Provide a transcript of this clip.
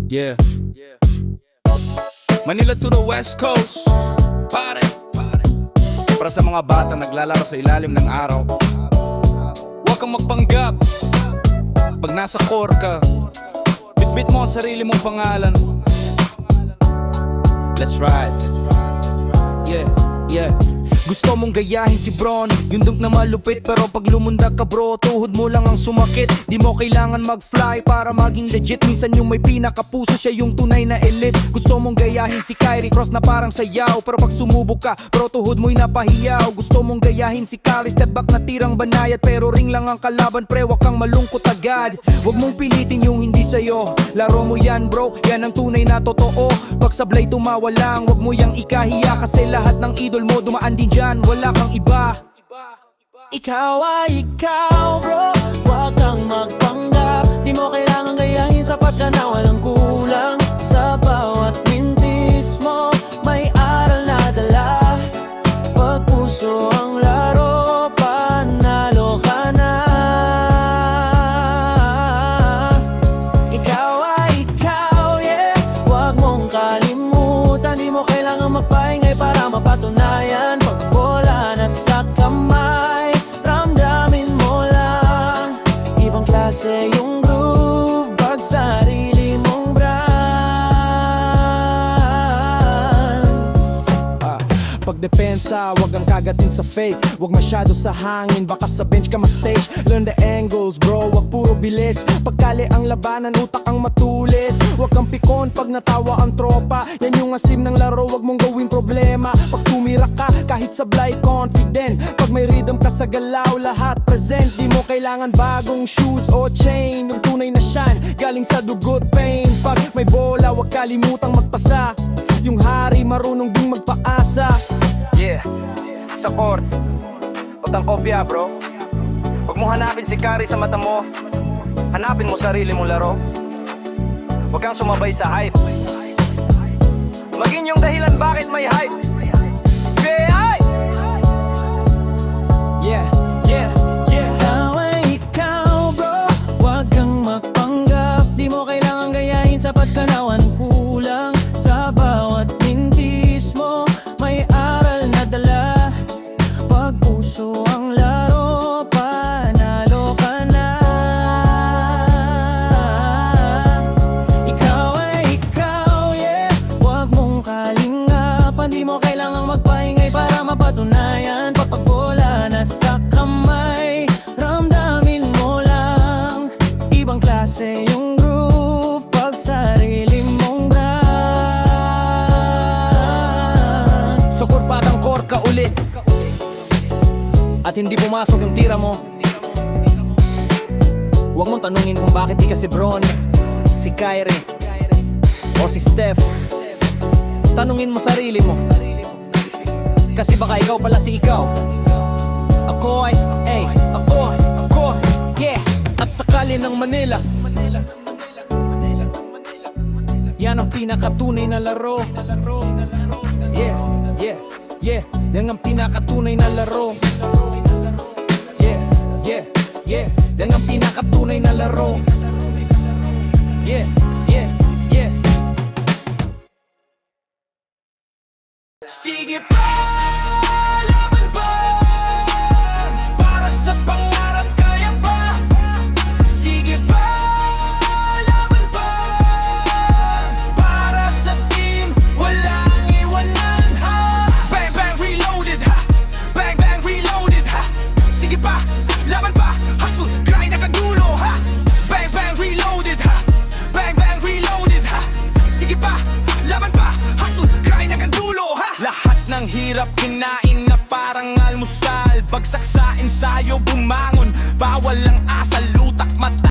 Yeah. Manila to the West Coast, pare. Para sa mga bata naglalaro sa ilalim ng araw. Huwag kang magpanggap pag nasa core ka. Bitbit mo ang sarili mong pangalan. Let's ride. Yeah. Gusto mong gayahin si Bron, yung dunk na malupit. Pero pag lumundag ka bro, tuhod mo lang ang sumakit. Di mo kailangan mag-fly para maging legit. Minsan yung may pinakapuso, siya yung tunay na elite. Gusto mong gayahin si Kyrie Cross na parang sayaw. Pero pag sumubok ka, bro tuhod mo'y napahiyaw. Gusto mong gayahin si Curry, step back na tirang banayat. Pero ring lang ang kalaban, pre, wag kang malungkot agad. Wag mong pilitin yung hindi sa'yo, laro mo yan bro, yan ang tunay na totoo. Pag sablay tumawa lang, wag mo yang ikahiya. Kasi lahat ng idol mo dumaan din dyan, wala kang iba. Ikaw ay ikaw bro, huwag kang magpanggap. Di mo kailangan gayahin, sapat ka na walang kulang. Sa bawat mintis mo, may aral na dala. Pag puso ang laro, panalo ka na. Ikaw ay ikaw, yeah, huwag mong kalimutan. Di mo kailangan magpahinga para mapatunayan. Pag bola na sa kamay, ramdamin mo lang. Ibang klase yung groove, pag sarili mong brand. Pagdepensa, wag ang kagatin sa fake. Wag masyado sa hangin, baka sa bench ka ma-stage. Learn the angles bro, wag puro bilis. Pagkali ang labanan, utak ang matulis. Wag kang pikon pag natawa ang tropa. Yan yung asim ng laro, wag mong gawing problema. Pag tumira ka, kahit sablay confident. Pag may rhythm ka sa galaw, lahat present. Di mo kailangan bagong shoes o chain. Yung tunay na shine, galing sa dugot pain. Pag may bola, wag kalimutang magpasa. Yung hari marunong ding magpaasa. Yeah, sa court, huwag kang kopya bro. Huwag mong hanapin si Curry sa mata mo, hanapin mo sarili mong laro. Huwag kang sumabay sa hype, maging yung dahilan bakit may hype. Yeah. Ikaw ay ikaw bro, huwag kang magpanggap. Di mo kailangan gayahin, sapat ka na walang kulang. Sa bawat mintis mo, may aral na dala. Pag puso ang laro, panalo ka na. Ikaw ay ikaw, yeah, huwag mong kalingapan. Di mo kailangang magpahingay para mapatunayan. Pag bola na sa kamay, ramdamin mo lang. Ibang klase yung groove, pag sarili mong brand. So kurpadang core ka ulit, at hindi pumasok yung tira mo. Huwag mong tanungin kung bakit di ka si Bron, si Kyrie, o si Steph. Tanungin mo sarili mo, kasi baka ikaw pala si ikaw. Ako, yeah. At sakali ng Manila, yan ang pinakatunay na laro. Yeah. Yan ang pinakatunay na laro. Yeah. Yan ang pinakatunay na laro. Yeah. Sige pa, laban pa, para sa pangarap kaya pa. Sige pa, laban pa, para sa team, walang iwanan ha. Bang bang reloaded ha, bang bang reloaded ha. Sige pa, laban pa, hustle, grind hanggang dulo ha. Bang bang reloaded ha, bang bang reloaded ha. Sige pa, laban pa, hustle, grind hanggang dulo ha. Lahat ng hirap kinain na parang almusal. Bagsak sa ensayo, bumangon, bawal ang asal, lutak mata.